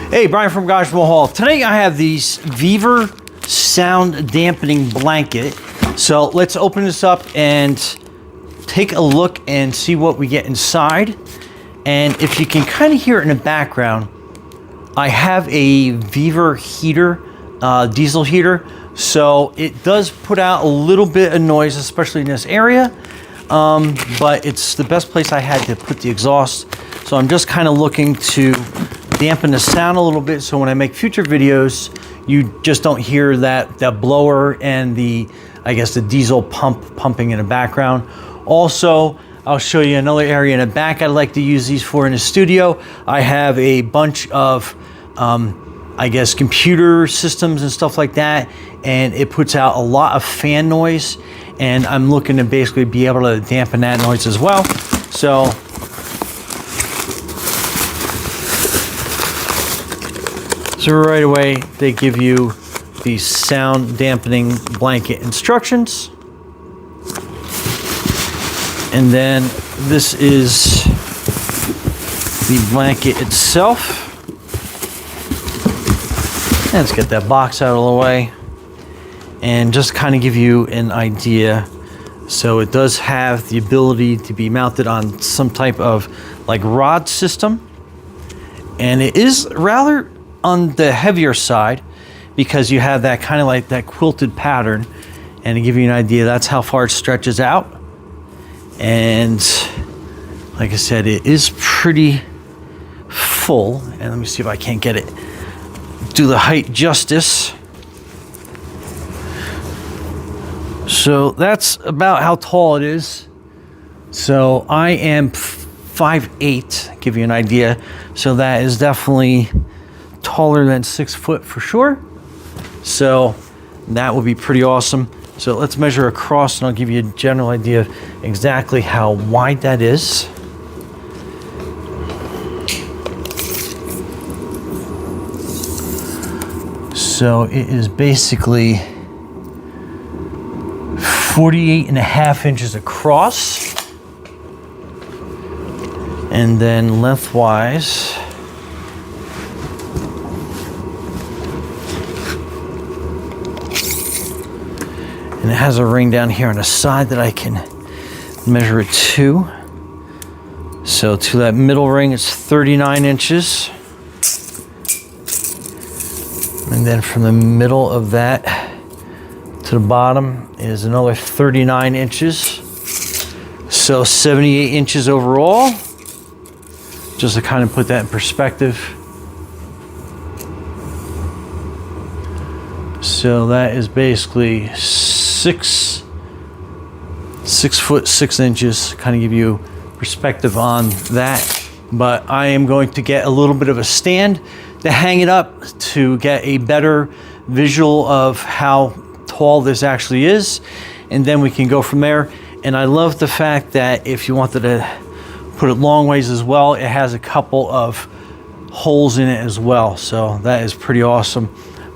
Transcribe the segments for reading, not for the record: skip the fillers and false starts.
Hey, Brian from Garage Hall. Today I have these VEVOR sound dampening blanket. So let's open this up and take a look and see what we get inside. And if you can kind of hear it in the background, I have a VEVOR heater, diesel heater. So it does put out a little bit of noise, especially in this area. But it's the best place I had to put the exhaust. So I'm just kind of looking to dampen the sound a little bit, so when I make future videos, you just don't hear that blower and the diesel pumping in the background. Also, I'll show you another area in the back I'd like to use these for in the studio. I have a bunch of, computer systems and stuff like that, and it puts out a lot of fan noise, and I'm looking to basically be able to dampen that noise as well. So right away, they give you these sound dampening blanket instructions. And then this is the blanket itself. Let's get that box out of the way and just kind of give you an idea. So it does have the ability to be mounted on some type of like rod system. And it is rather on the heavier side because you have that kind of like that quilted pattern, and to give you an idea, that's how far it stretches out. And like I said, it is pretty full, and let me see if I can't get it, do the height justice. So that's about how tall it is. So I am 5'8", give you an idea. So that is definitely taller than 6 foot for sure. So that would be pretty awesome. So let's measure across and I'll give you a general idea of exactly how wide that is. So it is basically 48.5 inches across, and then lengthwise and it has a ring down here on the side that I can measure it to. So to that middle ring, it's 39 inches. And then from the middle of that to the bottom is another 39 inches. So 78 inches overall. Just to kind of put that in perspective. So that is basically 6 foot 6 inches, kind of give you perspective on that. But I am going to get a little bit of a stand to hang it up to get a better visual of how tall this actually is, and then we can go from there. And I love the fact that if you wanted to put it long ways as well, it has a couple of holes in it as well, so that is pretty awesome.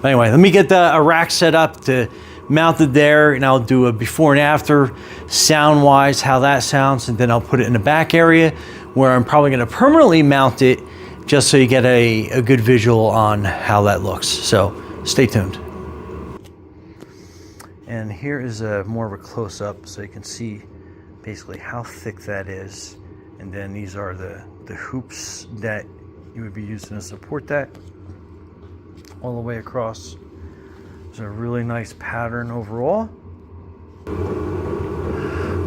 But anyway, let me get a rack set up to mount it there, and I'll do a before and after sound wise how that sounds, and then I'll put it in the back area where I'm probably going to permanently mount it, just so you get a good visual on how that looks. So stay tuned. And here is more of a close-up so you can see basically how thick that is. And then these are the hoops that you would be using to support that all the way across. It's a really nice pattern overall.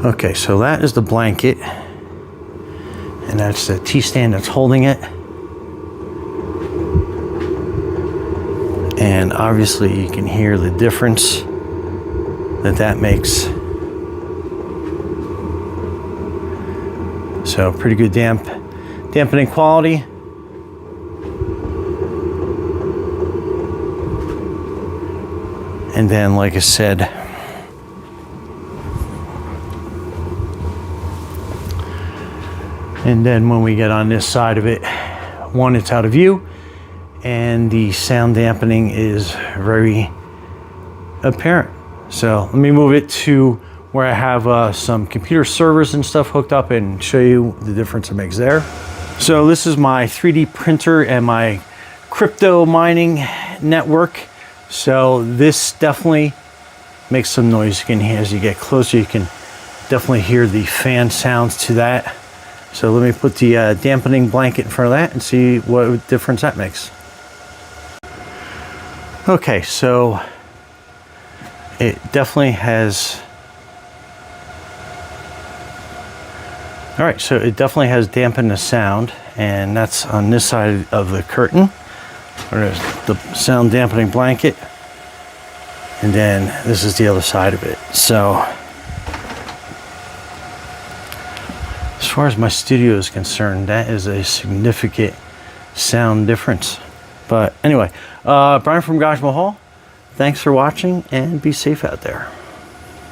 Okay, so that is the blanket, and that's the T-stand that's holding it. And obviously you can hear the difference that makes. So pretty good dampening quality. And then, like I said, and then when we get on this side of it, one, it's out of view, and the sound dampening is very apparent. So let me move it to where I have some computer servers and stuff hooked up and show you the difference it makes there. So this is my 3D printer and my crypto mining network. So this definitely makes some noise. You can hear, as you get closer, you can definitely hear the fan sounds to that. So let me put the dampening blanket in front of that and see what difference that makes. Okay, so it definitely has, all right, so it definitely has dampened the sound, and that's on this side of the curtain. There's the sound dampening blanket, and then this is the other side of it. So as far as my studio is concerned, that is a significant sound difference. But anyway, Brian from Taj Mahal, thanks for watching, and be safe out there.